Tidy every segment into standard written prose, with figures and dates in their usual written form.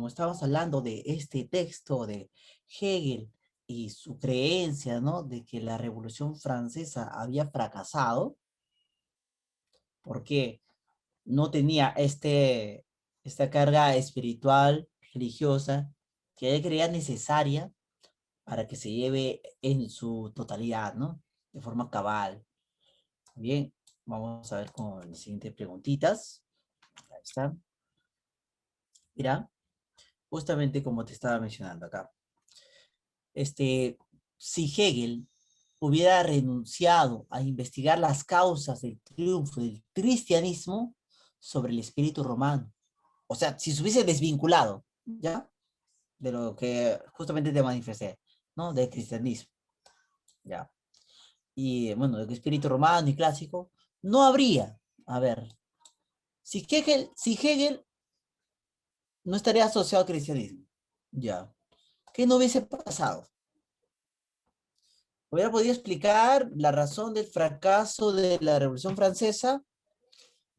como estamos hablando de este texto de Hegel y su creencia, ¿no? De que la Revolución Francesa había fracasado, porque no tenía esta carga espiritual, religiosa, que él creía necesaria para que se lleve en su totalidad, ¿no? De forma cabal. Bien, vamos a ver con las siguientes preguntitas. Ahí está. Mira, justamente como te estaba mencionando acá. Si Hegel hubiera renunciado a investigar las causas del triunfo del cristianismo sobre el espíritu romano, o sea, si se hubiese desvinculado, ¿ya? De lo que justamente te manifesté, ¿no? Del cristianismo, ¿ya? Y bueno, del espíritu romano y clásico, no habría, a ver, si Hegel no estaría asociado al cristianismo, ¿ya? ¿Qué no hubiese pasado? Hubiera podido explicar la razón del fracaso de la Revolución Francesa,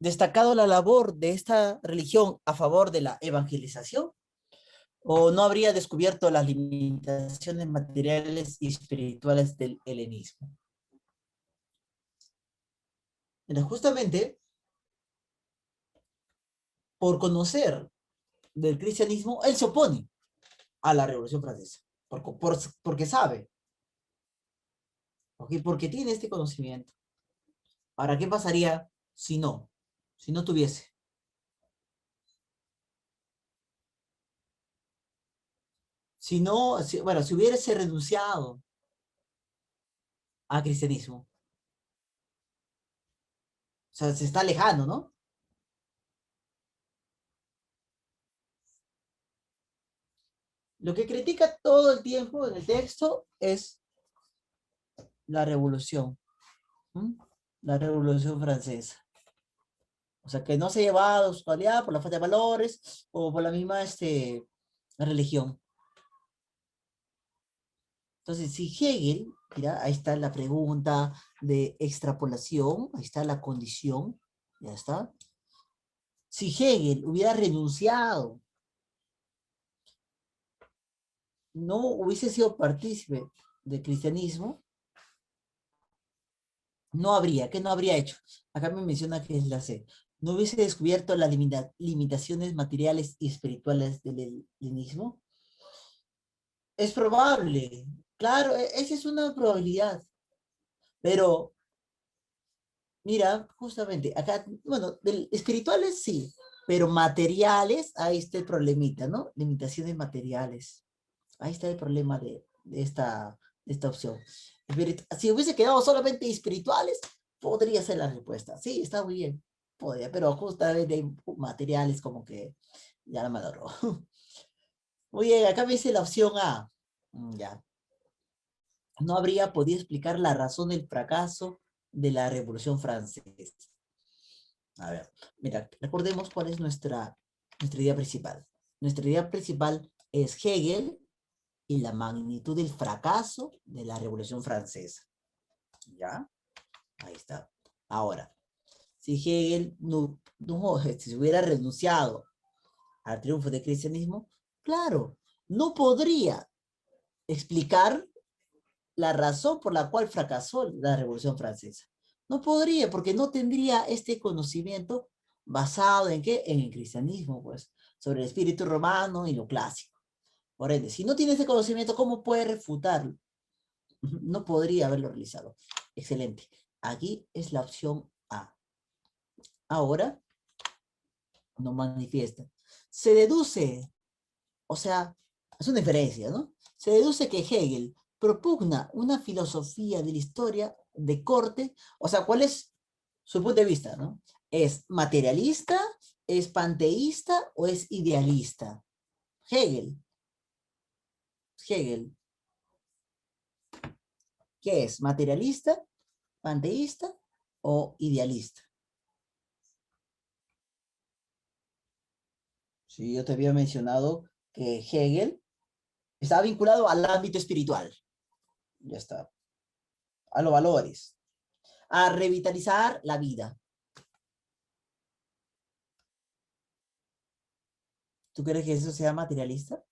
destacado la labor de esta religión a favor de la evangelización, o no habría descubierto las limitaciones materiales y espirituales del helenismo. Pero justamente por conocer del cristianismo, él se opone a la Revolución Francesa, porque sabe, ¿okay? Porque tiene este conocimiento. Ahora, ¿qué pasaría si no tuviese? Bueno, si hubiese renunciado al cristianismo, o sea, se está alejando, ¿no? Lo que critica todo el tiempo en el texto es la revolución, ¿m? La revolución francesa. O sea, que no se ha llevado su calidad por la falta de valores o por la misma religión. Entonces, si Hegel, mira, ahí está la pregunta de extrapolación, ahí está la condición, ya está. Si Hegel hubiera renunciado, no hubiese sido partícipe del cristianismo, no habría, ¿qué no habría hecho? Acá me menciona que es la C. No hubiese descubierto las limitaciones materiales y espirituales del helenismo. Es probable, claro, esa es una probabilidad, pero mira, justamente, acá, bueno, espirituales sí, pero materiales, ahí está el problemita, ¿no? Limitaciones materiales. Ahí está el problema de esta opción. Si hubiese quedado solamente espirituales, podría ser la respuesta. Sí, está muy bien, podría, pero justamente hay materiales como que ya la malogró. Muy bien, acá me dice la opción A. Ya. No habría podido explicar la razón del fracaso de la Revolución Francesa. A ver, mira, recordemos cuál es nuestra idea principal. Nuestra idea principal es Hegel y la magnitud del fracaso de la Revolución Francesa. ¿Ya? Ahí está. Ahora, si Hegel si hubiera renunciado al triunfo del cristianismo, claro, no podría explicar la razón por la cual fracasó la Revolución Francesa. No podría, porque no tendría este conocimiento basado en qué? En el cristianismo, pues, sobre el espíritu romano y lo clásico. Por ende, si no tiene ese conocimiento, ¿cómo puede refutarlo? No podría haberlo realizado. Excelente. Aquí es la opción A. Ahora, no manifiesta. Se deduce, o sea, es una inferencia, ¿no? Se deduce que Hegel propugna una filosofía de la historia de corte, o sea, ¿cuál es su punto de vista, ¿no? ¿Es materialista, es panteísta o es idealista? Hegel, Hegel, ¿qué es? ¿Materialista, panteísta o idealista? Sí, yo te había mencionado que Hegel estaba vinculado al ámbito espiritual, ya está, a los valores, a revitalizar la vida. ¿Tú crees que eso sea materialista?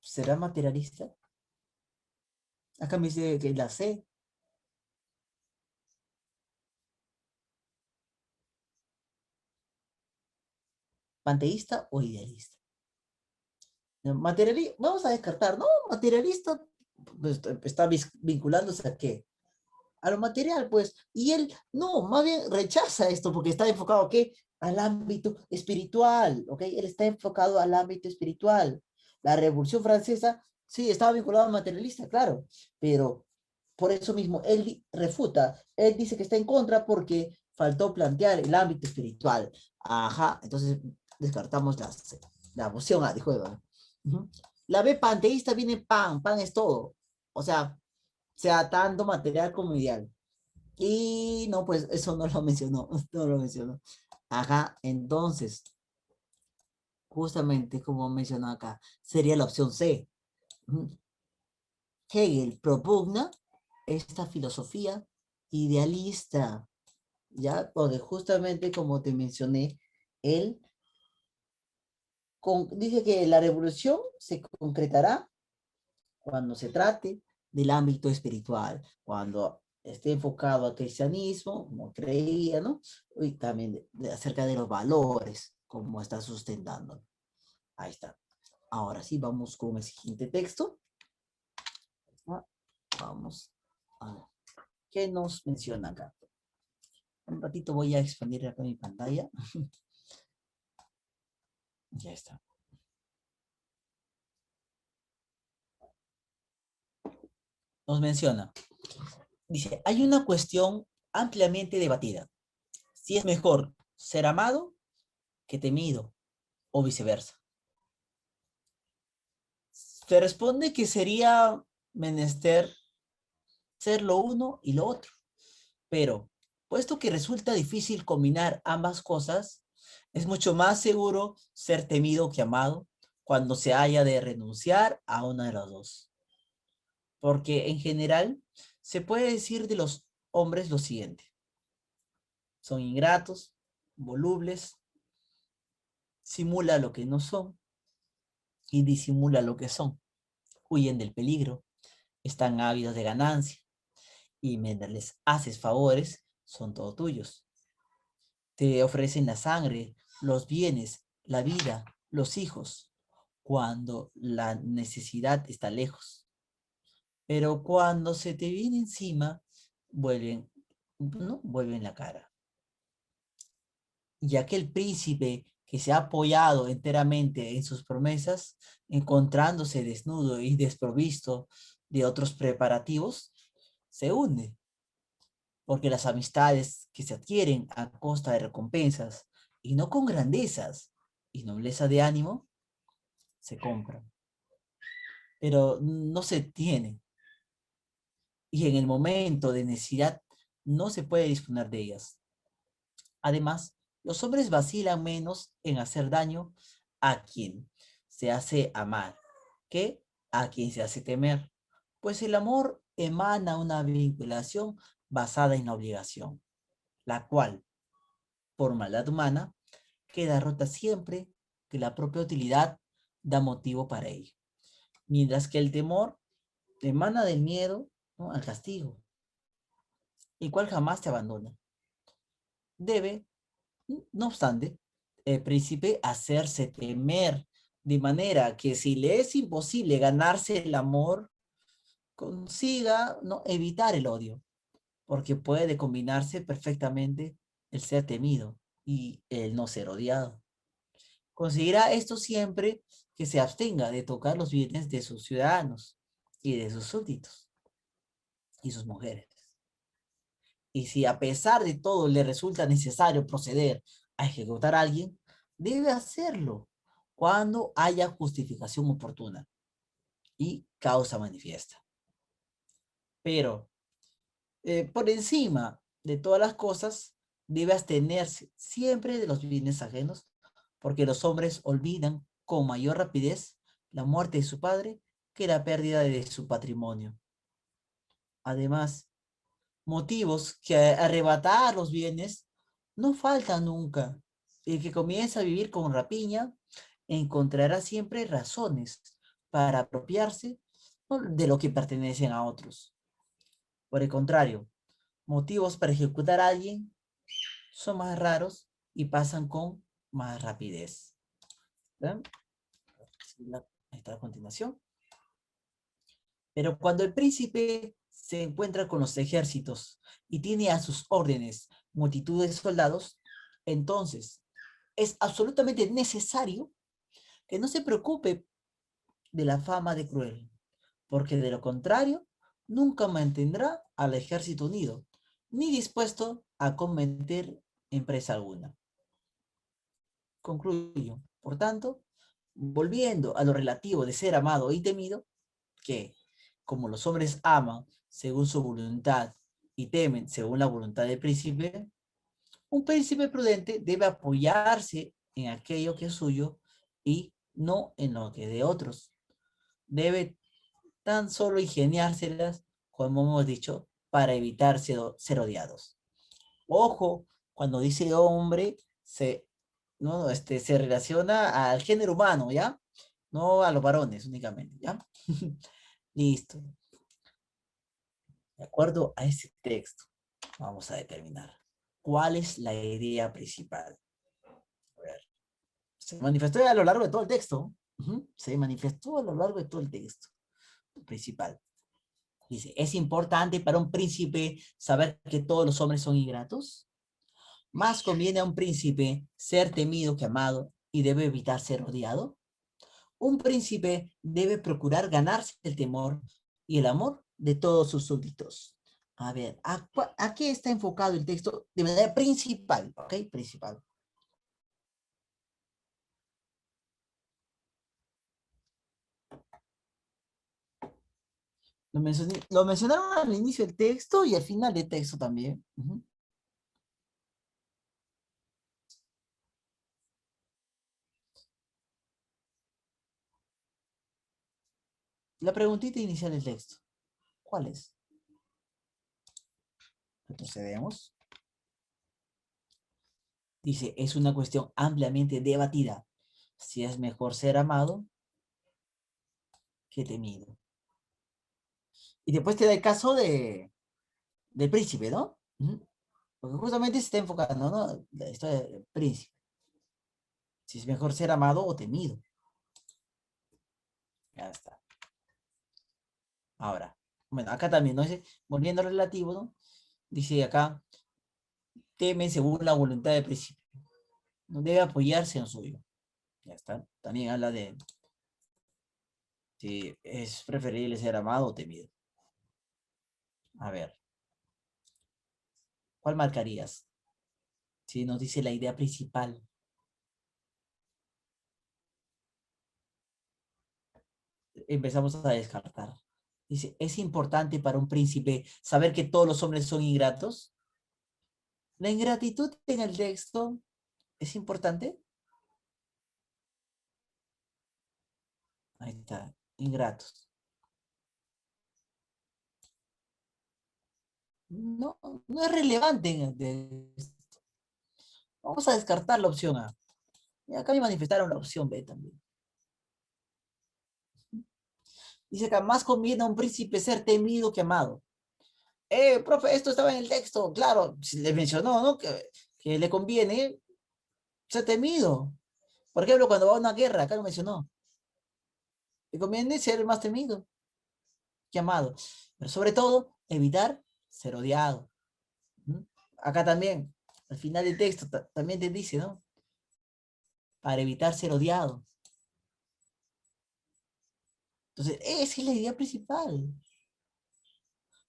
¿Será materialista? Acá me dice que la C, panteísta o idealista. Materialista, vamos a descartar, ¿no? Materialista pues, está vinculándose a qué? A lo material, pues. Y él, no, más bien rechaza esto porque está enfocado ¿a qué? Al ámbito espiritual, ¿ok? Él está enfocado al ámbito espiritual. La Revolución Francesa, sí, estaba vinculado al materialista, claro, pero por eso mismo él refuta, él dice que está en contra porque faltó plantear el ámbito espiritual. Ajá, entonces descartamos la opción A, dijo Eva. Ujú. La B panteísta viene pan, pan es todo. O sea tanto material como ideal. Y no, pues eso no lo mencionó, no lo mencionó. Ajá, entonces, justamente como mencionó acá, sería la opción C. Ujú. Hegel propugna esta filosofía idealista, ¿ya? Porque justamente como te mencioné, él dice que la revolución se concretará cuando se trate del ámbito espiritual, cuando esté enfocado al cristianismo, como creía, ¿no? Y también acerca de los valores, como está sustentando. Ahí está. Ahora sí, vamos con el siguiente texto. Ah, vamos a ver. ¿Qué nos menciona acá? Un ratito voy a expandir acá mi pantalla. Ya está. Nos menciona. Dice, hay una cuestión ampliamente debatida. Si es mejor ser amado que temido o viceversa. Se responde que sería menester ser lo uno y lo otro. Pero, puesto que resulta difícil combinar ambas cosas, es mucho más seguro ser temido que amado cuando se haya de renunciar a una de las dos. Porque en general se puede decir de los hombres lo siguiente. Son ingratos, volubles, simula lo que no son y disimula lo que son. Huyen del peligro, están ávidos de ganancia y mientras les haces favores, son todo tuyos. Te ofrecen la sangre, los bienes, la vida, los hijos, cuando la necesidad está lejos. Pero cuando se te viene encima, vuelven, ¿no? Vuelven la cara. Y aquel príncipe que se ha apoyado enteramente en sus promesas, encontrándose desnudo y desprovisto de otros preparativos, se hunde porque las amistades que se adquieren a costa de recompensas y no con grandezas y nobleza de ánimo, se compran, pero no se tienen. Y en el momento de necesidad no se puede disponer de ellas. Además, los hombres vacilan menos en hacer daño a quien se hace amar que a quien se hace temer, pues el amor emana una vinculación basada en la obligación, la cual, por maldad humana, queda rota siempre que la propia utilidad da motivo para ello. Mientras que el temor emana del miedo, ¿no? Al castigo, el cual jamás te abandona. Debe, no obstante, el príncipe hacerse temer, de manera que si le es imposible ganarse el amor, consiga no evitar el odio, porque puede combinarse perfectamente el ser temido y el no ser odiado. Conseguirá esto siempre que se abstenga de tocar los bienes de sus ciudadanos y de sus súbditos y sus mujeres. Y si a pesar de todo le resulta necesario proceder a ejecutar a alguien, debe hacerlo cuando haya justificación oportuna y causa manifiesta. Pero por encima de todas las cosas, debe abstenerse siempre de los bienes ajenos, porque los hombres olvidan con mayor rapidez la muerte de su padre que la pérdida de su patrimonio. Además, Motivos que arrebatar los bienes no faltan nunca. El que comienza a vivir con rapiña encontrará siempre razones para apropiarse, ¿no?, de lo que pertenecen a otros. Por el contrario, motivos para ejecutar a alguien son más raros y pasan con más rapidez. ¿Ven? Ahí está a continuación. Pero cuando el príncipe se encuentra con los ejércitos y tiene a sus órdenes multitud de soldados, entonces es absolutamente necesario que no se preocupe de la fama de cruel, porque de lo contrario nunca mantendrá al ejército unido, ni dispuesto a cometer empresa alguna. Concluyo, por tanto, volviendo a lo relativo de ser amado y temido, que como los hombres aman según su voluntad y temen según la voluntad del príncipe, un príncipe prudente debe apoyarse en aquello que es suyo y no en lo que es de otros. Debe tan solo ingeniárselas, como hemos dicho, para evitar ser odiados. Ojo, cuando dice hombre, no, se relaciona al género humano, ¿ya? No a los varones únicamente, ¿ya? Listo. De acuerdo a ese texto, vamos a determinar cuál es la idea principal. A ver. Se manifestó a lo largo de todo el texto. Se manifestó a lo largo de todo el texto principal. Dice, ¿es importante para un príncipe saber que todos los hombres son ingratos? Más conviene a un príncipe ser temido que amado y debe evitar ser odiado. Un príncipe debe procurar ganarse el temor y el amor de todos sus súbditos. A ver, ¿a qué está enfocado el texto de manera principal? ¿Ok? Principal. Lo mencionaron al inicio del texto y al final del texto también. La preguntita inicial del texto. ¿Cuál es? Retrocedemos. Dice, es una cuestión ampliamente debatida. Si es mejor ser amado que temido. Y después te da el caso del príncipe, ¿no? Porque justamente se está enfocando, ¿no? La historia del príncipe. Si es mejor ser amado o temido. Ya está. Ahora, bueno, acá también, ¿no? Dice, volviendo al relativo, ¿no? Dice acá, teme según la voluntad del príncipe. No debe apoyarse en lo suyo. Ya está. También habla de si es preferible ser amado o temido. A ver, ¿cuál marcarías? Si nos dice la idea principal. Empezamos a descartar. Dice, ¿es importante para un príncipe saber que todos los hombres son ingratos? ¿La ingratitud en el texto es importante? Ahí está, ingratos. No, no es relevante Vamos a descartar la opción A. Y acá me manifestaron la opción B también. Dice acá, más conviene a un príncipe ser temido que amado. Profe, esto estaba en el texto, claro, si le mencionó, ¿no? Que le conviene ser temido. Por ejemplo, cuando va a una guerra, acá lo mencionó. Le conviene ser más temido que amado. Pero sobre todo, evitar ser odiado. ¿Mm? Acá también, al final del texto, también te dice, ¿no? Para evitar ser odiado. Entonces, esa es la idea principal.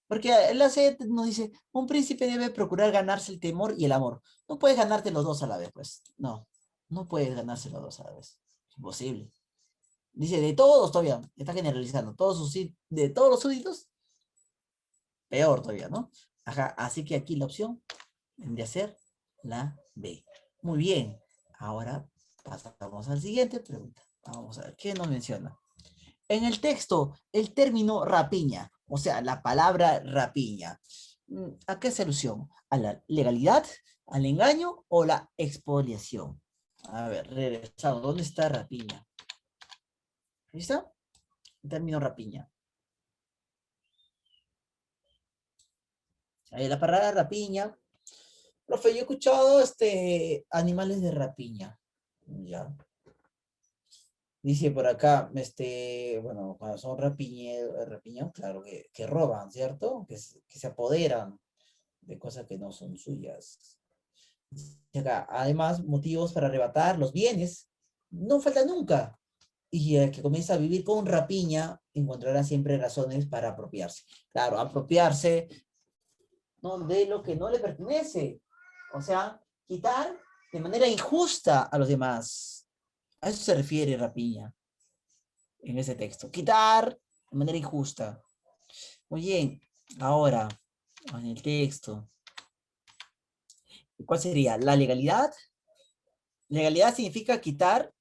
Porque la C nos dice, un príncipe debe procurar ganarse el temor y el amor. No puedes ganarte los dos a la vez, pues. No, no puedes ganarse los dos a la vez. Es imposible. Dice, de todos todavía, está generalizando. De todos los súbditos, peor todavía, ¿no? Ajá, así que aquí la opción vendría a ser la B. Muy bien. Ahora pasamos a la siguiente pregunta. Vamos a ver, ¿qué nos menciona? En el texto, el término rapiña, o sea, la palabra rapiña, ¿A qué hace alusión? ¿A la legalidad, al engaño o la expoliación? A ver, regresamos. ¿Dónde está rapiña? ¿Ahí está? Término rapiña. Ahí la palabra rapiña. Profe, yo he escuchado animales de rapiña. Ya. Dice por acá, bueno, cuando son rapiñeros, claro, que roban, ¿cierto? Que se apoderan de cosas que no son suyas. Dice acá, además, motivos para arrebatar los bienes no falta nunca. Y el que comienza a vivir con rapiña encontrará siempre razones para apropiarse. Claro, apropiarse, ¿no? De lo que no le pertenece. O sea, quitar de manera injusta a los demás. A eso se refiere rapiña en ese texto. Quitar de manera injusta. Muy bien, ahora, en el texto, ¿cuál sería? La legalidad. Legalidad significa quitar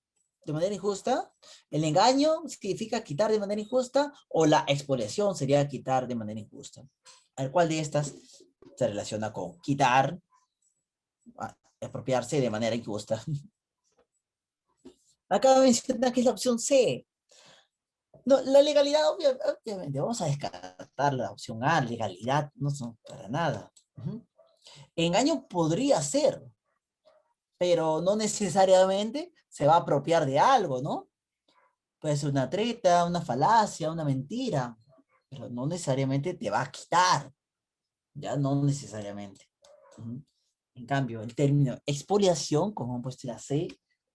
de manera injusta. El engaño significa quitar de manera injusta. O la expoliación sería quitar de manera injusta. A ver, ¿cuál de estas se relaciona con quitar, apropiarse de manera injusta? Acá menciona que es la opción C. No, la legalidad, obviamente, vamos a descartar la opción A, legalidad, no son para nada. Engaño podría ser, pero no necesariamente se va a apropiar de algo, ¿no? Puede ser una treta, una falacia, una mentira, pero no necesariamente te va a quitar, ya no necesariamente. En cambio, el término expoliación, como han puesto la C,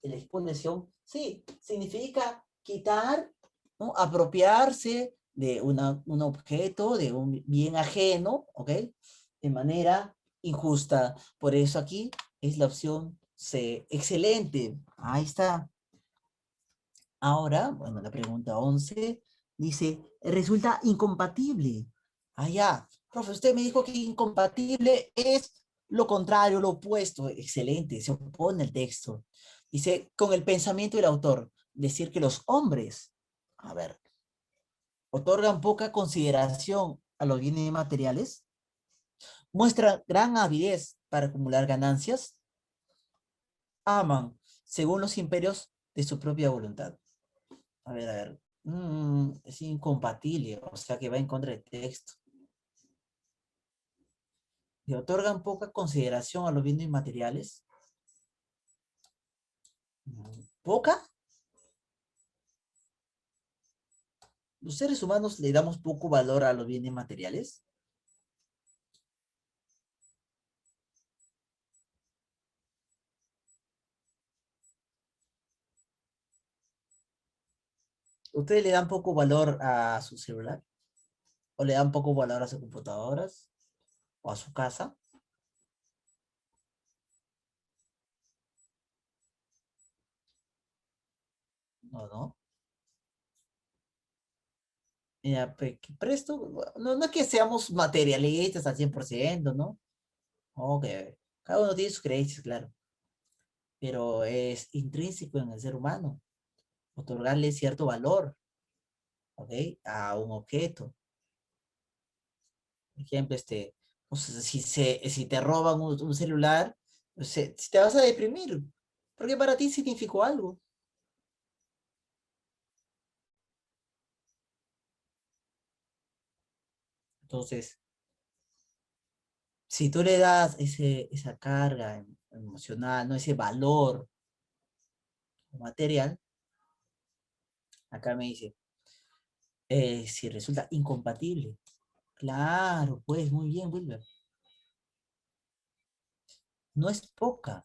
la expoliación, sí, significa quitar, ¿no? Apropiarse de un objeto, de un bien ajeno, ¿ok? De manera injusta. Por eso aquí es la opción C. Excelente. Ahí está. Ahora, bueno, la pregunta 11 dice, resulta incompatible. Ah, ya. Profe, usted me dijo que incompatible es lo contrario, lo opuesto. Excelente, se opone el texto. Dice, con el pensamiento del autor, decir que los hombres, a ver, otorgan poca consideración a los bienes materiales, muestran gran avidez para acumular ganancias, aman según los imperios de su propia voluntad. A ver, es incompatible, o sea que va en contra del texto. Le otorgan poca consideración a los bienes materiales. ¿Poca? ¿Los seres humanos le damos poco valor a los bienes materiales? ¿Ustedes le dan poco valor a su celular? ¿O le dan poco valor a sus computadoras? ¿O a su casa? No, no. Mira, que presto, no, no es que seamos materialistas al 100%, ¿no? Ok, cada uno tiene sus creencias, claro, pero es intrínseco en el ser humano otorgarle cierto valor, ¿ok? A un objeto. Por ejemplo, o sea, si te roban un celular, si te vas a deprimir, porque para ti significó algo. Entonces, si tú le das esa carga emocional, ¿no? Ese valor material, acá me dice, si resulta incompatible. Claro, pues muy bien, Wilber. No es poca.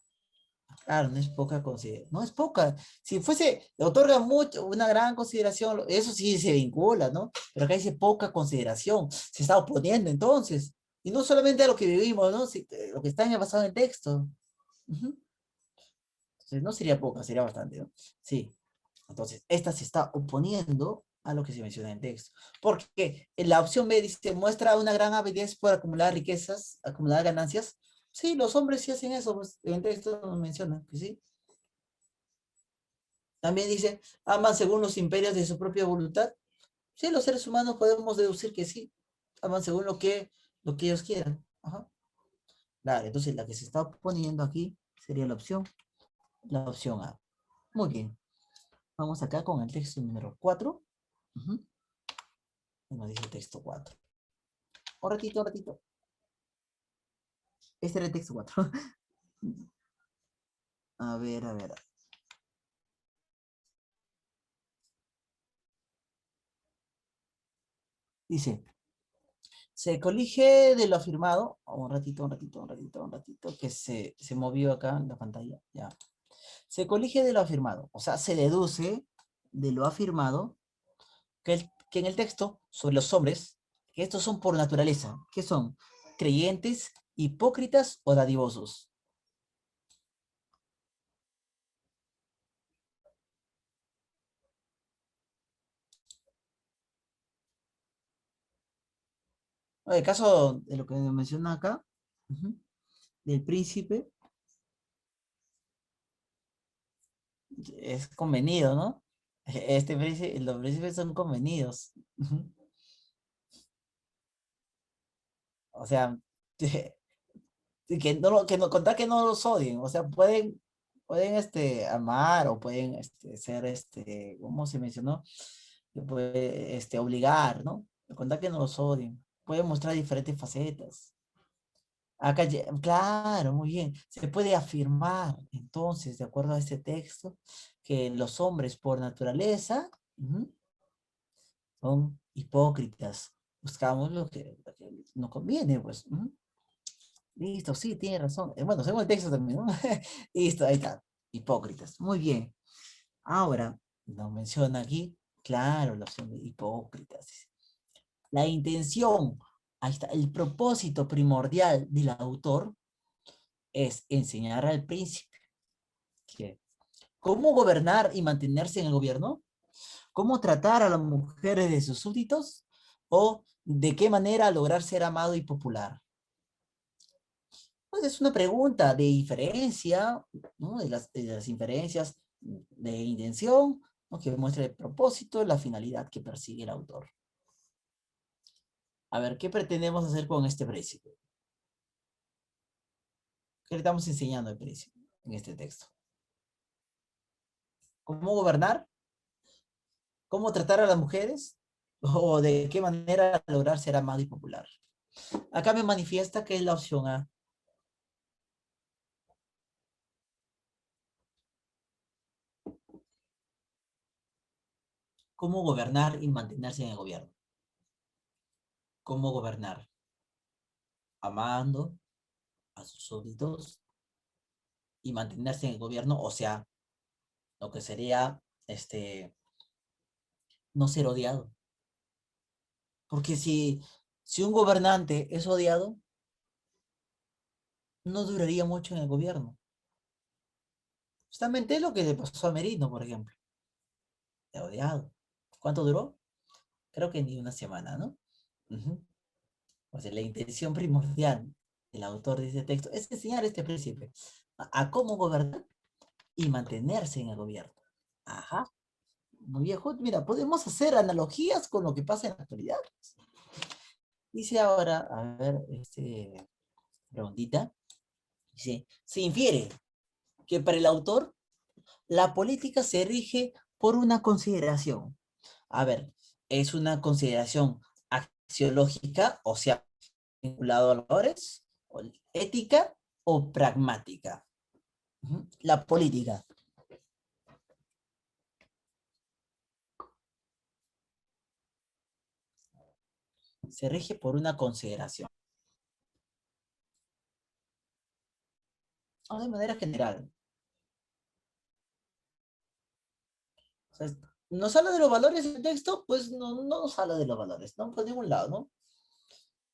Claro, no es poca consideración. No es poca. Si fuese, le otorga mucho, una gran consideración, eso sí se vincula, ¿no? Pero acá dice poca consideración. Se está oponiendo entonces. Y no solamente a lo que vivimos, ¿no? Lo que está en el pasado en el texto. Ujú. Entonces, no sería poca, sería bastante, ¿no? Sí. Entonces, esta se está oponiendo a lo que se menciona en el texto. Porque en la opción B dice, muestra una gran habilidad por acumular riquezas, acumular ganancias. Sí, los hombres sí hacen eso, pues en el texto nos menciona que sí. También dice, aman según los imperios de su propia voluntad. Sí, los seres humanos podemos deducir que sí. Aman según lo que lo que ellos quieran. Ajá. Claro, entonces la que se está poniendo aquí sería la opción A. Muy bien. Vamos acá con el texto número 4. Ujú. Nos dice el texto 4. Un ratito, un ratito. Este era el texto 4. A ver, a ver. Dice, se colige de lo afirmado. Oh, un ratito, un ratito, un ratito, un ratito, que se movió acá en la pantalla. Ya. Se colige de lo afirmado. O sea, se deduce de lo afirmado que en el texto sobre los hombres, que estos son por naturaleza, que son creyentes, hipócritas o dadivosos. En el caso de lo que menciona acá, ujú, del príncipe, es convenido, ¿no? Este príncipe, los príncipes son convenidos. Ujú. O sea, contar que no los odien, o sea, pueden amar o pueden ser, ¿cómo se mencionó? Que puede obligar, ¿no? Contar que no los odien. Pueden mostrar diferentes facetas. Acá, claro, muy bien. Se puede afirmar, entonces, de acuerdo a este texto, que los hombres por naturaleza ujú, son hipócritas. Buscamos lo que nos conviene, pues. Ujú. Listo, sí, tiene razón. Bueno, según el texto también, ¿no? Listo, ahí está. Hipócritas. Muy bien. Ahora, nos menciona aquí, claro, la opción de hipócritas. La intención, ahí está, el propósito primordial del autor es enseñar al príncipe que cómo gobernar y mantenerse en el gobierno, cómo tratar a las mujeres de sus súbditos o de qué manera lograr ser amado y popular. Pues es una pregunta de inferencia, ¿no? De las inferencias de intención, ¿no? Que muestra el propósito, la finalidad que persigue el autor. A ver, ¿qué pretendemos hacer con este príncipe? ¿Qué le estamos enseñando al príncipe en este texto? ¿Cómo gobernar? ¿Cómo tratar a las mujeres? ¿O de qué manera lograr ser amado y popular? Acá me manifiesta que es la opción A. ¿Cómo gobernar y mantenerse en el gobierno? ¿Cómo gobernar? Amando a sus súbditos y mantenerse en el gobierno, o sea, lo que sería, no ser odiado. Porque si un gobernante es odiado, no duraría mucho en el gobierno. Justamente es lo que le pasó a Merino, por ejemplo. De odiado. ¿Cuánto duró? Creo que ni una semana, ¿no? Ujú. O sea, la intención primordial del autor de este texto es enseñar a este príncipe a cómo gobernar y mantenerse en el gobierno. Ajá. Muy viejo. Mira, podemos hacer analogías con lo que pasa en la actualidad. Dice ahora, a ver, preguntita. Dice, se infiere que para el autor la política se rige por una consideración. A ver, es una consideración axiológica, o sea, vinculado a valores, o ética o pragmática. Ujú. La política se rige por una consideración. O de manera general. O sea, ¿nos habla de los valores el texto? Pues no nos habla de los valores, no por ningún lado, ¿no?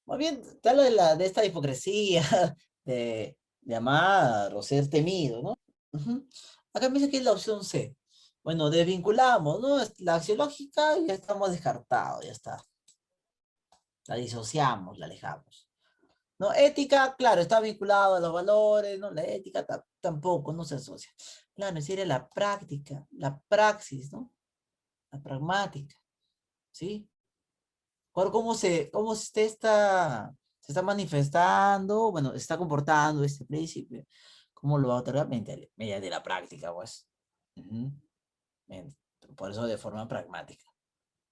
Más bien, te habla de esta hipocresía, de amar o ser temido, ¿no? Ujú. Acá me dice que es la opción C. Bueno, desvinculamos, ¿no? La axiológica ya estamos descartados, ya está. La disociamos, la alejamos. ¿No? Ética, claro, está vinculado a los valores, ¿no? La ética tampoco, no se asocia. Claro, sería la práctica, la praxis, ¿no? La pragmática, ¿sí? Cómo se está esta Se está manifestando, bueno, se está comportando este príncipe. ¿Cómo lo va a otorgar? Mediante la práctica, pues. Ujú. Bien, por eso de forma pragmática.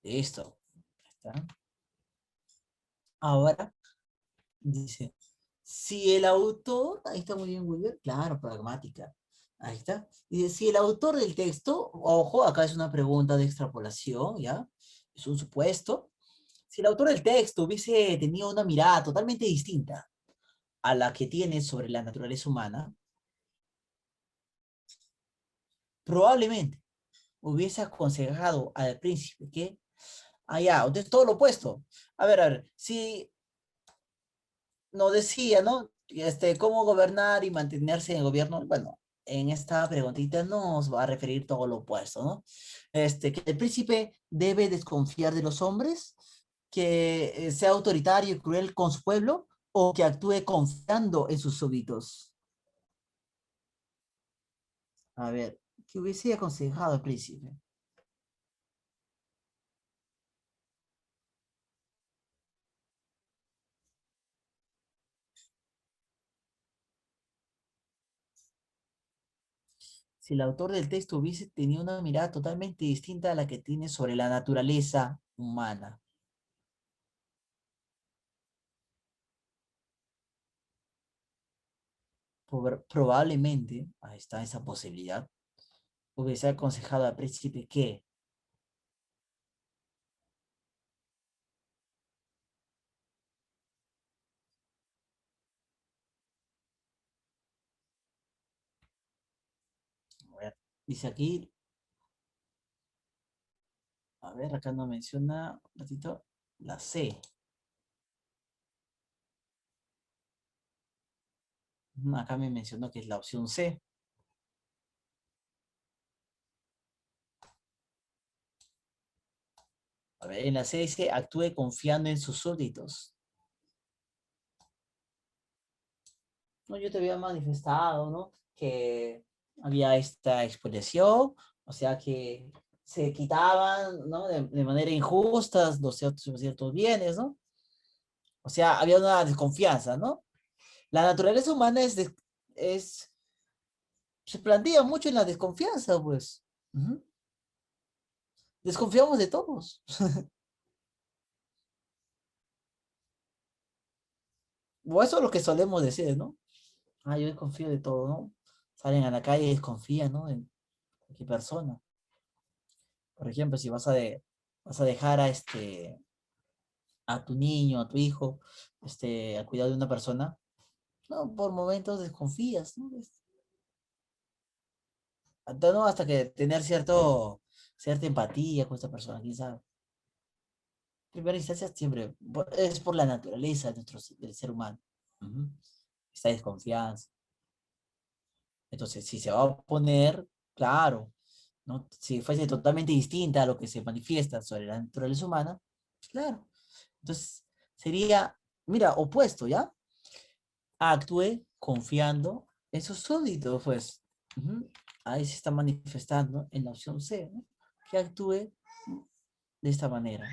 Listo. ¿Está? Ahora dice, si el autor, ahí está muy bien, Wilber, claro, pragmática. Ahí está. Dice, si el autor del texto, ojo, acá es una pregunta de extrapolación, ¿ya? Es un supuesto. Si el autor del texto hubiese tenido una mirada totalmente distinta a la que tiene sobre la naturaleza humana, probablemente hubiese aconsejado al príncipe que, entonces todo lo opuesto. A ver, si nos decía, ¿no? Cómo gobernar y mantenerse en el gobierno, bueno, en esta preguntita nos va a referir todo lo opuesto, ¿no? Que el príncipe debe desconfiar de los hombres, que sea autoritario y cruel con su pueblo, o que actúe confiando en sus súbditos. A ver, ¿qué hubiese aconsejado al príncipe? Si el autor del texto hubiese tenido una mirada totalmente distinta a la que tiene sobre la naturaleza humana. Probablemente, ahí está esa posibilidad, hubiese aconsejado al príncipe que, a ver, dice aquí, a ver, acá no menciona, un ratito, la C. Acá me mencionó que es la opción C. A ver, en la C dice, actúe confiando en sus súbditos. No, yo te había manifestado, ¿no? Que había esta expoliación, o sea que se quitaban, ¿no? De manera injusta ciertos bienes, ¿no? O sea, había una desconfianza, ¿no? La naturaleza humana es, se plantea mucho en la desconfianza, pues. Ujú. Desconfiamos de todos. O eso es lo que solemos decir, ¿no? Yo desconfío de todo, ¿no? Salen a la calle y desconfían, ¿no? En cualquier persona. Por ejemplo, si vas a dejar a tu niño, a tu hijo, al cuidado de una persona, no, por momentos desconfías, ¿no? No, hasta que tener cierta empatía con esta persona, quién sabe. Primera instancia siempre es por la naturaleza de del ser humano. Ujú. Esta desconfianza. Entonces, si se va a oponer, claro, ¿no? Si fuese totalmente distinta a lo que se manifiesta sobre la naturaleza humana, pues claro. Entonces, sería, mira, opuesto, ¿ya? Actúe confiando en sus súbditos, pues. Ujú. Ahí se está manifestando en la opción C, ¿no? Que actúe de esta manera,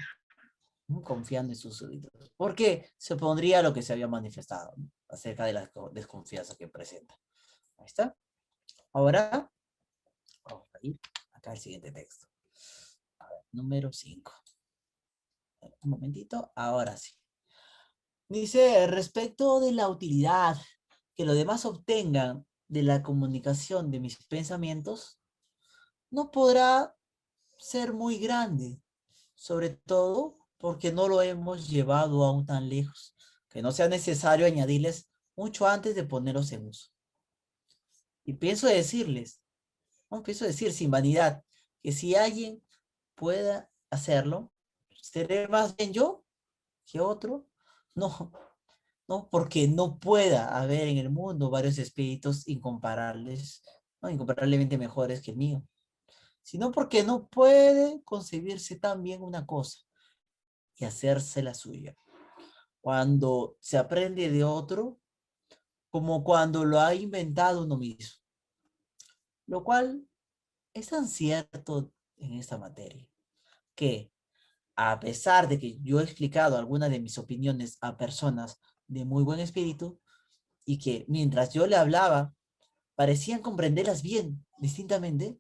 ¿no? Confiando en sus súbditos. Porque se opondría a lo que se había manifestado, ¿no? Acerca de la desconfianza que presenta. Ahí está. Ahora, vamos a ir acá al siguiente texto. Número 5. Un momentito, ahora sí. Dice, respecto de la utilidad que los demás obtengan de la comunicación de mis pensamientos, no podrá ser muy grande, sobre todo porque no lo hemos llevado aún tan lejos, que no sea necesario añadirles mucho antes de ponerlos en uso. Y pienso decirles, no pienso decir sin vanidad, que si alguien pueda hacerlo, seré más bien yo que otro. No, no porque no pueda haber en el mundo varios espíritus incomparables, no, incomparablemente mejores que el mío, sino porque no puede concebirse tan bien una cosa y hacerse la suya. Cuando se aprende de otro, como cuando lo ha inventado uno mismo, lo cual es tan cierto en esta materia, que a pesar de que yo he explicado algunas de mis opiniones a personas de muy buen espíritu y que mientras yo le hablaba, parecían comprenderlas bien, distintamente,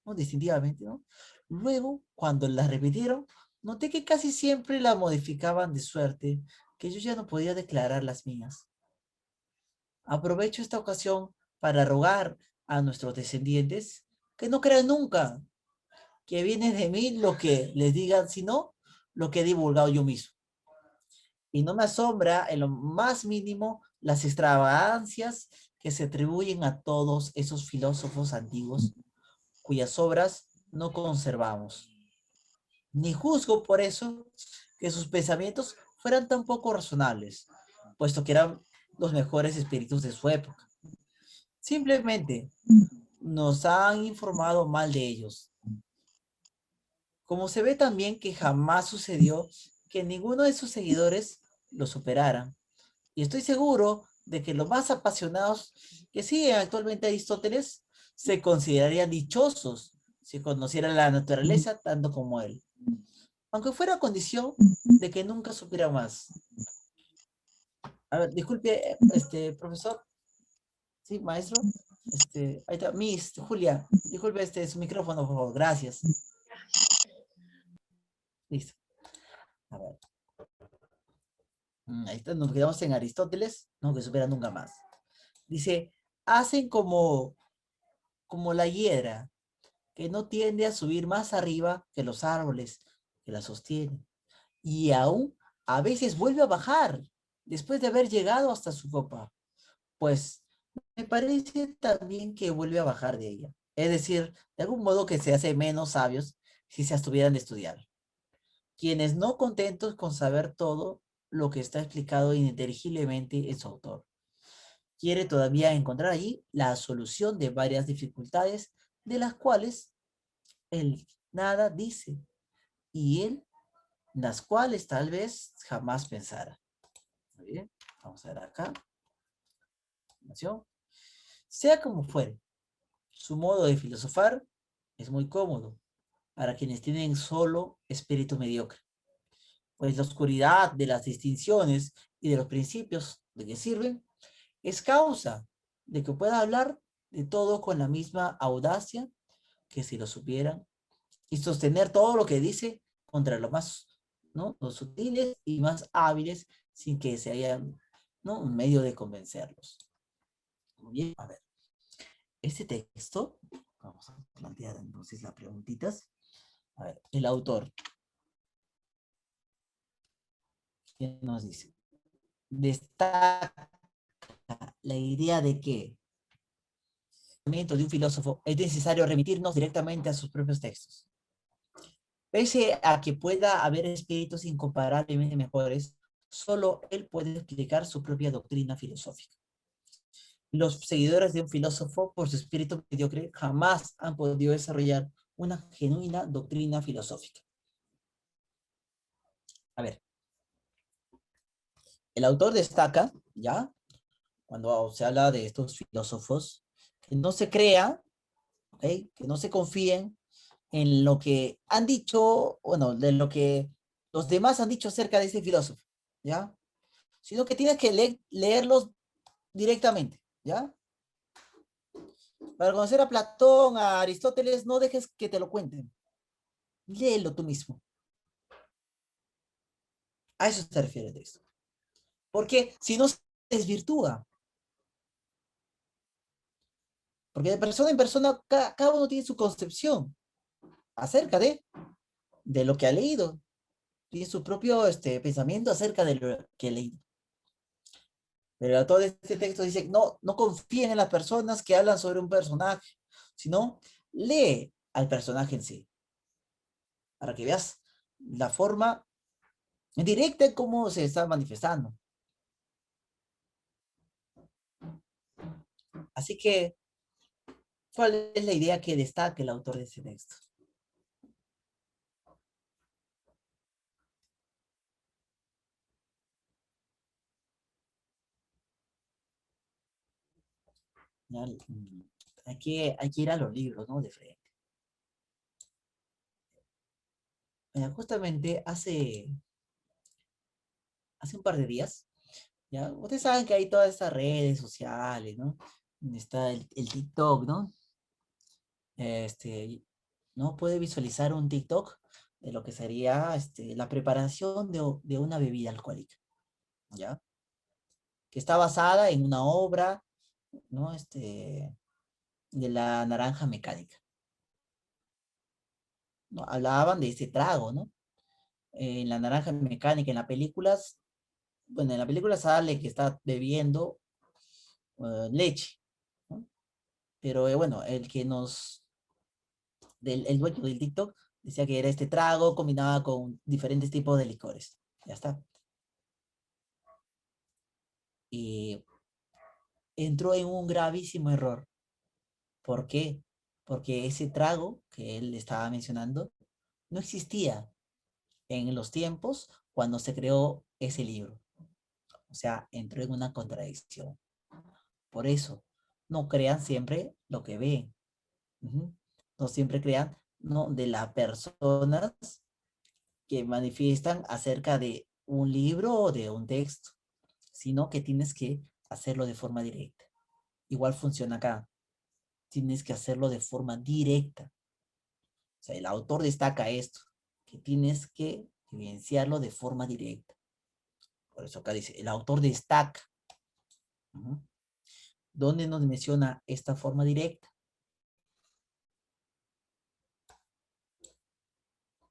¿no? Distintivamente, ¿no? Luego, cuando las repitieron, noté que casi siempre la modificaban de suerte que yo ya no podía declarar las mías. Aprovecho esta ocasión para rogar a nuestros descendientes que no crean nunca que viene de mí lo que les digan, sino lo que he divulgado yo mismo. Y no me asombra en lo más mínimo las extravagancias que se atribuyen a todos esos filósofos antiguos cuyas obras no conservamos. Ni juzgo por eso que sus pensamientos fueran tan poco razonables, puesto que eran los mejores espíritus de su época. Simplemente nos han informado mal de ellos. Como se ve también que jamás sucedió que ninguno de sus seguidores lo superara. Y estoy seguro de que los más apasionados que siguen actualmente a Aristóteles se considerarían dichosos si conocieran la naturaleza tanto como él, aunque fuera a condición de que nunca supiera más. A ver, disculpe, profesor, sí, maestro, ahí está, Miss Julia, disculpe, su micrófono, por favor, gracias. Listo. A ver. Ahí está, nos quedamos en Aristóteles, no que supera nunca más. Dice, hacen como la hiedra, que no tiende a subir más arriba que los árboles que la sostienen. Y aún a veces vuelve a bajar después de haber llegado hasta su copa. Pues me parece también que vuelve a bajar de ella. Es decir, de algún modo que se hace menos sabios si se estuvieran de estudiar. Quienes no contentos con saber todo lo que está explicado ininteligiblemente en su autor. Quiere todavía encontrar allí la solución de varias dificultades de las cuales él nada dice y él las cuales tal vez jamás pensara. Muy bien, vamos a ver acá. Sea como fuere, su modo de filosofar es muy cómodo para quienes tienen solo espíritu mediocre, pues la oscuridad de las distinciones y de los principios de que sirven es causa de que pueda hablar de todo con la misma audacia que si lo supieran y sostener todo lo que dice contra lo más, ¿no? Los sutiles y más hábiles sin que se haya, ¿no? Un medio de convencerlos. Muy bien, a ver, este texto, vamos a plantear entonces las preguntitas. A ver, el autor, ¿qué nos dice? Destaca la idea de que de un filósofo es necesario remitirnos directamente a sus propios textos. Pese a que pueda haber espíritus incomparablemente mejores, solo él puede explicar su propia doctrina filosófica. Los seguidores de un filósofo, por su espíritu mediocre, jamás han podido desarrollar una genuina doctrina filosófica. A ver, el autor destaca, ¿ya? Cuando se habla de estos filósofos, que no se crea, ¿ok? Que no se confíen en lo que han dicho, bueno, de lo que los demás han dicho acerca de ese filósofo, ¿ya? Sino que tienes que leerlos directamente, ¿ya? Para conocer a Platón, a Aristóteles, no dejes que te lo cuenten. Léelo tú mismo. A eso se refiere el texto. Porque si no, se desvirtúa. Porque de persona en persona, cada uno tiene su concepción acerca de lo que ha leído. Tiene su propio pensamiento acerca de lo que ha leído. Pero el autor de este texto dice, no, no confíen en las personas que hablan sobre un personaje, sino lee al personaje en sí, para que veas la forma directa en cómo se está manifestando. Así que, ¿cuál es la idea que destaca el autor de ese texto? ¿Ya? Hay que ir a los libros, ¿no? De frente. Justamente hace un par de días ¿Ya? Ustedes saben que hay todas estas redes sociales, ¿no? Está el TikTok, ¿no? Este, ¿no? Puede visualizar un TikTok de lo que sería la preparación de una bebida alcohólica, ¿ya? Que está basada en una obra, ¿no? De la naranja mecánica, ¿no? Hablaban de ese trago, ¿no? En la naranja mecánica, en las películas, bueno, en la película sale que está bebiendo leche, ¿no? Pero bueno, el dueño del TikTok decía que era este trago combinado con diferentes tipos de licores. Ya está. Y entró en un gravísimo error. ¿Por qué? Porque ese trago que él estaba mencionando no existía en los tiempos cuando se creó ese libro. O sea, entró en una contradicción. Por eso, no crean siempre lo que ven. Ujú. No siempre crean, ¿no? De las personas que manifiestan acerca de un libro o de un texto, sino que tienes que hacerlo de forma directa. Igual funciona acá. Tienes que hacerlo de forma directa. O sea, el autor destaca esto, que tienes que evidenciarlo de forma directa. Por eso acá dice, el autor destaca. Ujú. ¿Dónde nos menciona esta forma directa?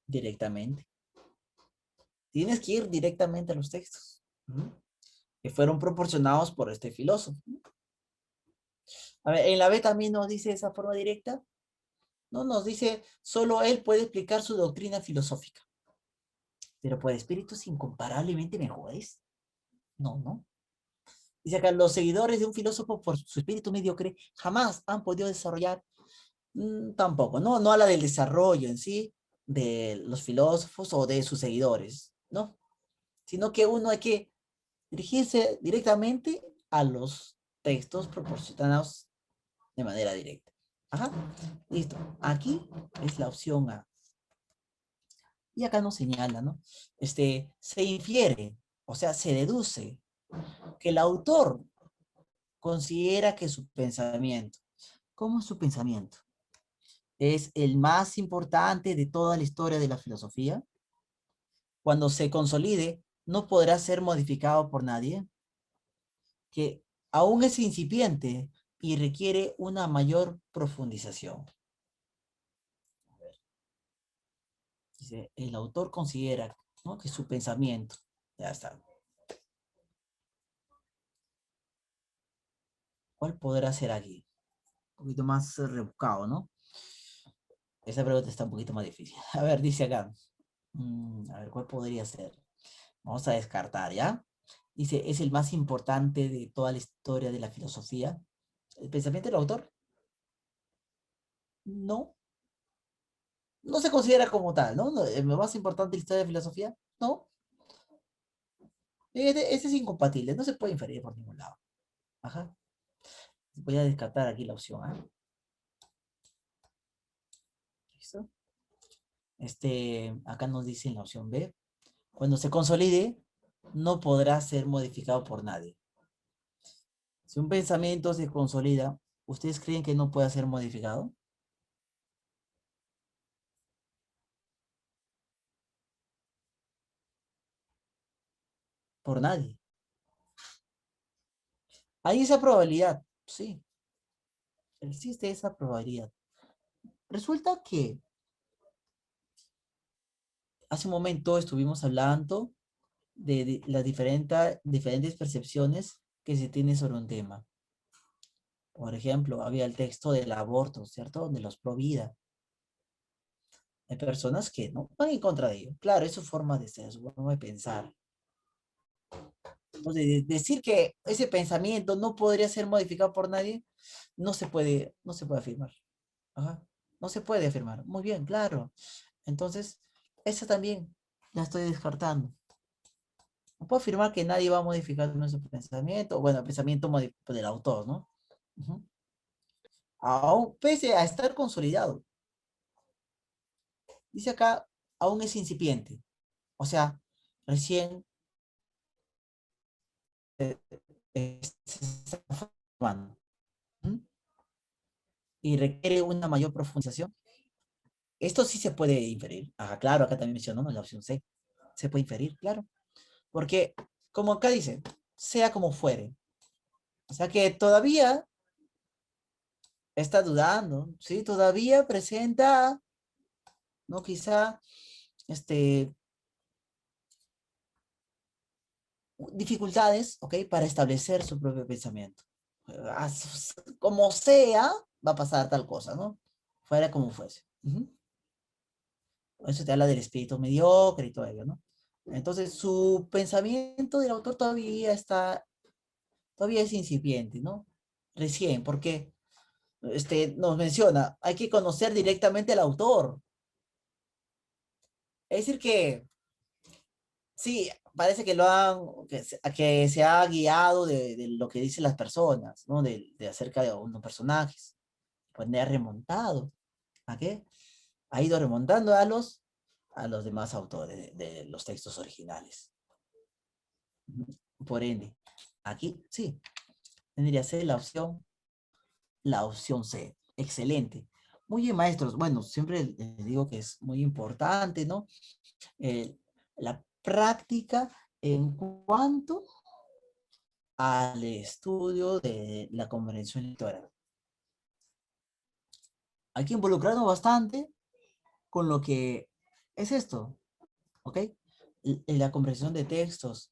Directamente. Tienes que ir directamente a los textos, ¿no? Que fueron proporcionados por este filósofo. A ver, en la B también nos dice esa forma directa. No nos dice, solo él puede explicar su doctrina filosófica. Pero por espíritus incomparablemente mejores. No, no. Dice acá, los seguidores de un filósofo por su espíritu mediocre jamás han podido desarrollar, tampoco, ¿no? No habla del desarrollo en sí de los filósofos o de sus seguidores, ¿no? Sino que uno hay que dirigirse directamente a los textos proporcionados de manera directa. Ajá, listo. Aquí es la opción A. Y acá nos señala, ¿no? Se infiere, o sea, se deduce que el autor considera que su pensamiento, ¿cómo es su pensamiento? Es el más importante de toda la historia de la filosofía. Cuando se consolide, no podrá ser modificado por nadie, que aún es incipiente y requiere una mayor profundización. Dice, el autor considera, ¿no? Que su pensamiento, ya está. ¿Cuál podrá ser aquí? Un poquito más rebuscado, ¿no? Esa pregunta está un poquito más difícil. A ver, dice acá. A ver, ¿cuál podría ser? Vamos a descartar, ¿ya? Dice, es el más importante de toda la historia de la filosofía. ¿El pensamiento del autor? No, no se considera como tal, ¿no? ¿El más importante de la historia de la filosofía? No, ese es incompatible, no se puede inferir por ningún lado. Ajá. Voy a descartar aquí la opción A. ¿Listo? Acá nos dice en la opción B. Cuando se consolide, no podrá ser modificado por nadie. Si un pensamiento se consolida, ¿ustedes creen que no puede ser modificado? Por nadie. Hay esa probabilidad, sí, existe esa probabilidad. Resulta que hace un momento estuvimos hablando de las diferentes percepciones que se tienen sobre un tema. Por ejemplo, había el texto del aborto, ¿cierto? De los pro vida. Hay personas que no van en contra de ello. Claro, es su forma de ser, su forma de pensar. Entonces, decir que ese pensamiento no podría ser modificado por nadie, no se puede afirmar. Ajá. No se puede afirmar. Muy bien, claro. Entonces, esa también la estoy descartando. No puedo afirmar que nadie va a modificar nuestro pensamiento, bueno, el pensamiento del autor, ¿no? Ujú. Aún, pese a estar consolidado. Dice acá, aún es incipiente. O sea, recién se está formando. ¿Mm? Y requiere una mayor profundización. Esto sí se puede inferir. Ah, claro, acá también mencionamos la opción C. Se puede inferir, claro. Porque, como acá dice, sea como fuere. O sea que todavía está dudando, ¿sí? Todavía presenta, ¿no? Quizá, este, dificultades, ¿ok? Para establecer su propio pensamiento. Ah, como sea, va a pasar tal cosa, ¿no? Fuera como fuese. Ujú. Eso te habla del espíritu mediocre y todo ello, ¿no? Entonces, su pensamiento del autor todavía es incipiente, ¿no? Recién, porque nos menciona, hay que conocer directamente al autor. Es decir que, sí, parece que que se ha guiado de lo que dicen las personas, ¿no? De acerca de unos personajes. Pues ha remontado. ¿A qué? Ha ido remontando a los demás autores de los textos originales. Por ende, aquí sí, tendría que ser la opción C. Excelente. Muy bien, maestros. Bueno, siempre les digo que es muy importante, ¿no? La práctica en cuanto al estudio de la comprensión lectora. Hay que involucrarnos bastante con lo que es esto, ¿ok? En la comprensión de textos.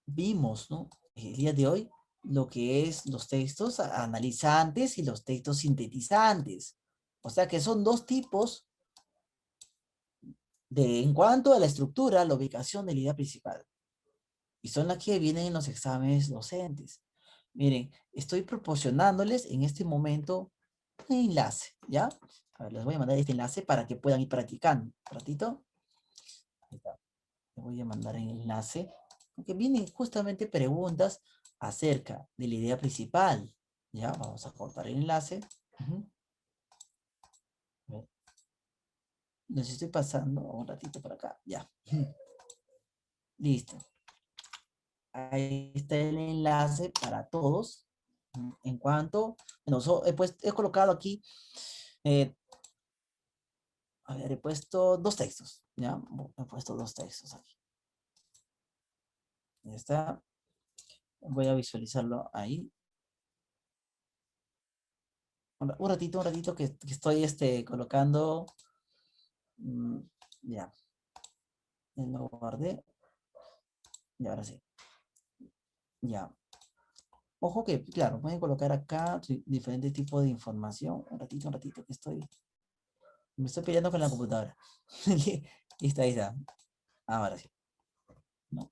Vimos, ¿no? El día de hoy lo que es los textos analizantes y los textos sintetizantes. O sea que son dos tipos en cuanto a la estructura, la ubicación de la idea principal. Y son las que vienen en los exámenes docentes. Miren, estoy proporcionándoles en este momento un enlace, ¿ya? A ver, les voy a mandar este enlace para que puedan ir practicando. ¿Un ratito? Ahí está. Les voy a mandar el enlace, porque vienen justamente preguntas acerca de la idea principal. Ya, vamos a cortar el enlace. Ujú. A ver, les estoy pasando un ratito por acá. Ya. Listo. Ahí está el enlace para todos. En cuanto, bueno, he colocado aquí, eh, a ver, he puesto dos textos, ¿ya? He puesto dos textos aquí. Ya está. Voy a visualizarlo ahí. Un ratito que estoy colocando. Ya, ya lo guardé. Y ahora sí. Ya. Ojo que, claro, pueden colocar acá diferentes tipos de información. Un ratito que me estoy peleando con la computadora. Listo, ahí está. Ahora sí. ¿No?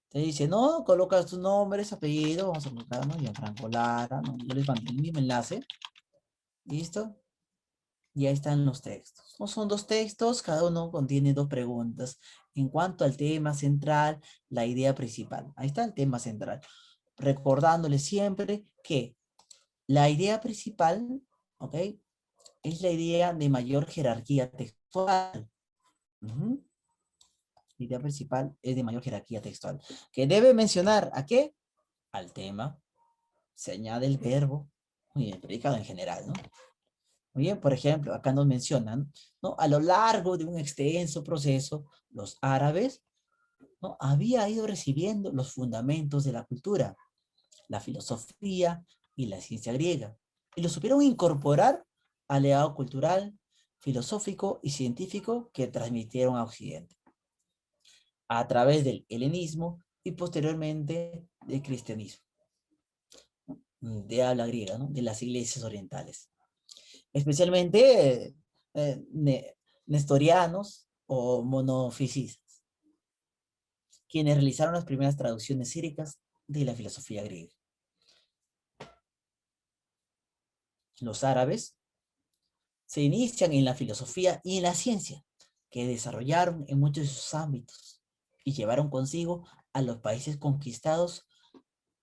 Te dice, no, colocas tus nombres, apellidos, vamos a colocar, ¿no? Gianfranco Lara, ¿no? Yo les mando el mismo enlace. ¿Listo? Y ahí están los textos. No son dos textos, cada uno contiene dos preguntas. En cuanto al tema central, la idea principal. Ahí está el tema central. Recordándole siempre que la idea principal, ¿ok? Es la idea de mayor jerarquía textual. Ujú. La idea principal es de mayor jerarquía textual. Que debe mencionar a qué? Al tema. Se añade el verbo. Muy bien, predicado en general, ¿no? Muy bien, por ejemplo, acá nos mencionan, ¿no? A lo largo de un extenso proceso, los árabes, ¿no? Había ido recibiendo los fundamentos de la cultura, la filosofía y la ciencia griega, y lo supieron incorporar al legado cultural, filosófico y científico que transmitieron a Occidente, a través del helenismo y posteriormente del cristianismo, de habla griega, ¿no? De las iglesias orientales. Especialmente nestorianos o monofisistas, quienes realizaron las primeras traducciones síricas de la filosofía griega. Los árabes se inician en la filosofía y en la ciencia, que desarrollaron en muchos de sus ámbitos y llevaron consigo a los países conquistados,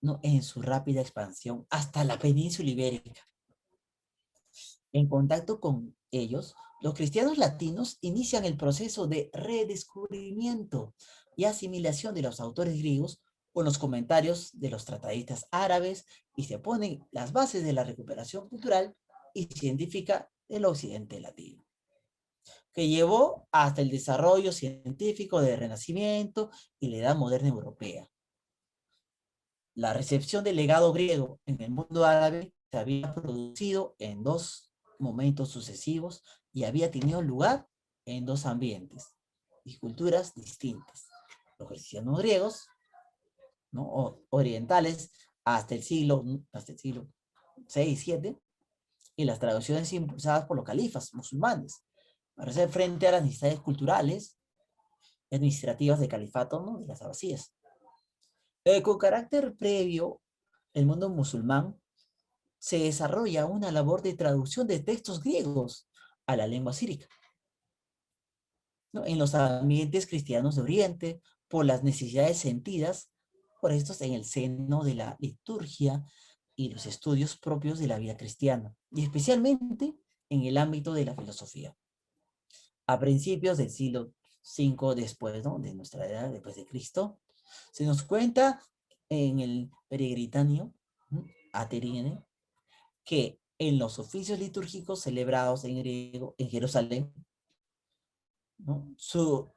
¿no? En su rápida expansión hasta la península ibérica. En contacto con ellos, los cristianos latinos inician el proceso de redescubrimiento y asimilación de los autores griegos con los comentarios de los tratadistas árabes y se ponen las bases de la recuperación cultural y científica del occidente latino, que llevó hasta el desarrollo científico del Renacimiento y la Edad Moderna Europea. La recepción del legado griego en el mundo árabe se había producido en dos momentos sucesivos y había tenido lugar en dos ambientes y culturas distintas. Los cristianos griegos, ¿no? Orientales hasta el siglo 6, 7, y las traducciones impulsadas por los califas musulmanes para hacer frente a las necesidades culturales y administrativas del califato, ¿no? De las abasíes. Con carácter previo, el mundo musulmán se desarrolla una labor de traducción de textos griegos a la lengua sírica, ¿no? En los ambientes cristianos de Oriente, por las necesidades sentidas por estos en el seno de la liturgia y los estudios propios de la vida cristiana, y especialmente en el ámbito de la filosofía. A principios del siglo V después, ¿no? De nuestra edad, después de Cristo, se nos cuenta en el Peregrinatio a Tirene que en los oficios litúrgicos celebrados en griego en Jerusalén, ¿no? Su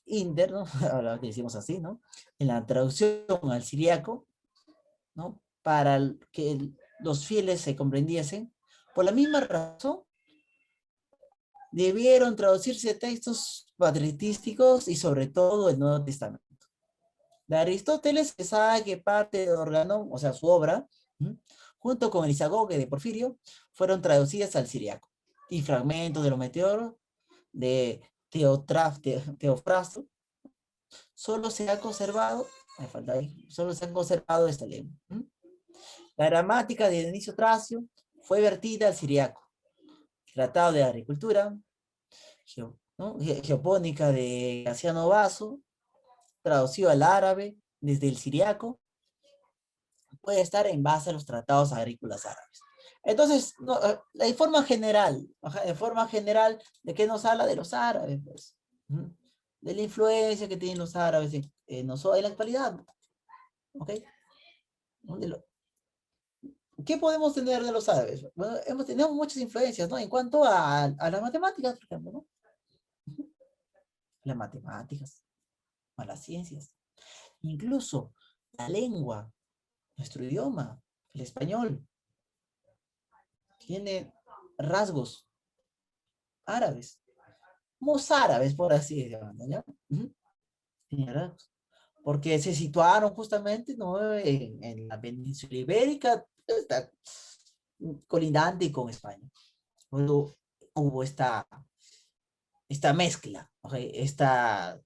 interno, ahora que decimos así, ¿no? En la traducción al siriaco, ¿no? Para que los fieles se comprendiesen, por la misma razón, debieron traducirse textos patritísticos y sobre todo el Nuevo Testamento. De Aristóteles se sabe que parte de Organón, o sea, su obra, junto con el Isagoge de Porfirio, fueron traducidas al siriaco. Y fragmentos de los meteoros de Teofrasto, solo se ha conservado, solo se han conservado esta lengua. La gramática de Dionisio Tracio fue vertida al siriaco. Tratado de Agricultura, ¿no? Geopónica de Casiano Basso, traducido al árabe desde el siriaco, puede estar en base a los tratados agrícolas árabes. Entonces, no, de forma general, ¿de qué nos habla? De los árabes, pues. De la influencia que tienen los árabes en nosotros en la actualidad. ¿Ok? ¿Qué podemos tener de los árabes? Bueno, hemos tenido muchas influencias, ¿no? En cuanto a las matemáticas, por ejemplo, ¿no? Las matemáticas, a las ciencias. Incluso la lengua, nuestro idioma, el español, tiene rasgos árabes, mozárabes, por así decirlo, ¿ya? Tiene rasgos. Porque se situaron justamente, ¿no? En la península ibérica, está colindante con España. Luego hubo esta mezcla, ¿okay? Esta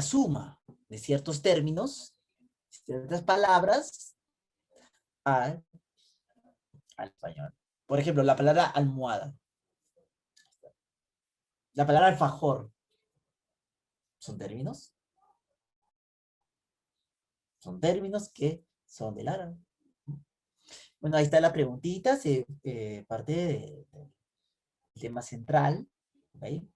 suma de ciertos términos, ciertas palabras al, al español. Por ejemplo, la palabra almohada, la palabra alfajor, ¿son términos? Son términos que son del árabe. Bueno, ahí está la preguntita, parte del tema central, ¿okay?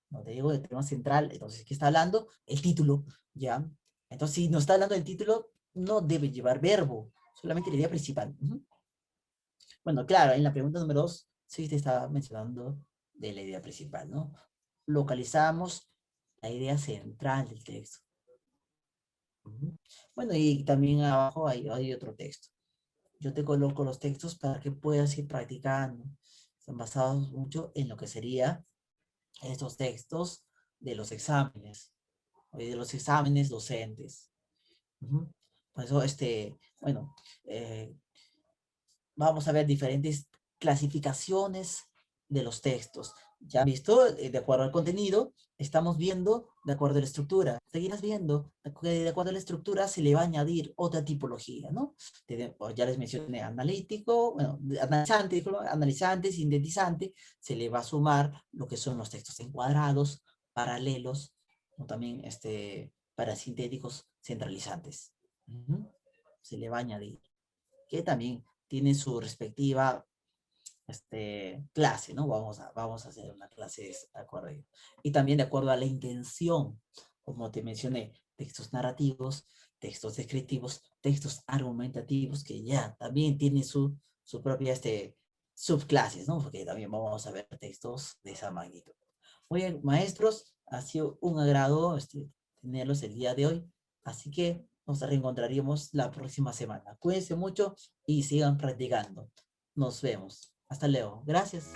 No te digo del tema central, entonces, ¿qué está hablando? El título, ¿ya? Entonces, si no está hablando del título, no debe llevar verbo, solamente la idea principal. Bueno, claro, en la pregunta número 2, sí te estaba mencionando de la idea principal, ¿no? Localizamos la idea central del texto. Bueno, y también abajo hay otro texto. Yo te coloco los textos para que puedas ir practicando. Están basados mucho en lo que sería estos textos de los exámenes, de los exámenes docentes. Por eso, bueno, vamos a ver diferentes clasificaciones de los textos. Ya han visto, de acuerdo al contenido, estamos viendo de acuerdo a la estructura. Seguirás viendo, de acuerdo a la estructura se le va a añadir otra tipología, ¿no? Ya les mencioné analítico, bueno, analizante, sintetizante, se le va a sumar lo que son los textos encuadrados, paralelos, o también parasintéticos centralizantes. Se le va a añadir, que también tiene su respectiva clase, ¿no? Vamos a hacer una clase de acuerdo a ello. Y también de acuerdo a la intención, como te mencioné, textos narrativos, textos descriptivos, textos argumentativos, que ya también tienen su propia subclases, ¿no? Porque también vamos a ver textos de esa magnitud. Muy bien, maestros, ha sido un agrado tenerlos el día de hoy, así que nos reencontraríamos la próxima semana. Cuídense mucho y sigan practicando. Nos vemos. Hasta luego. Gracias.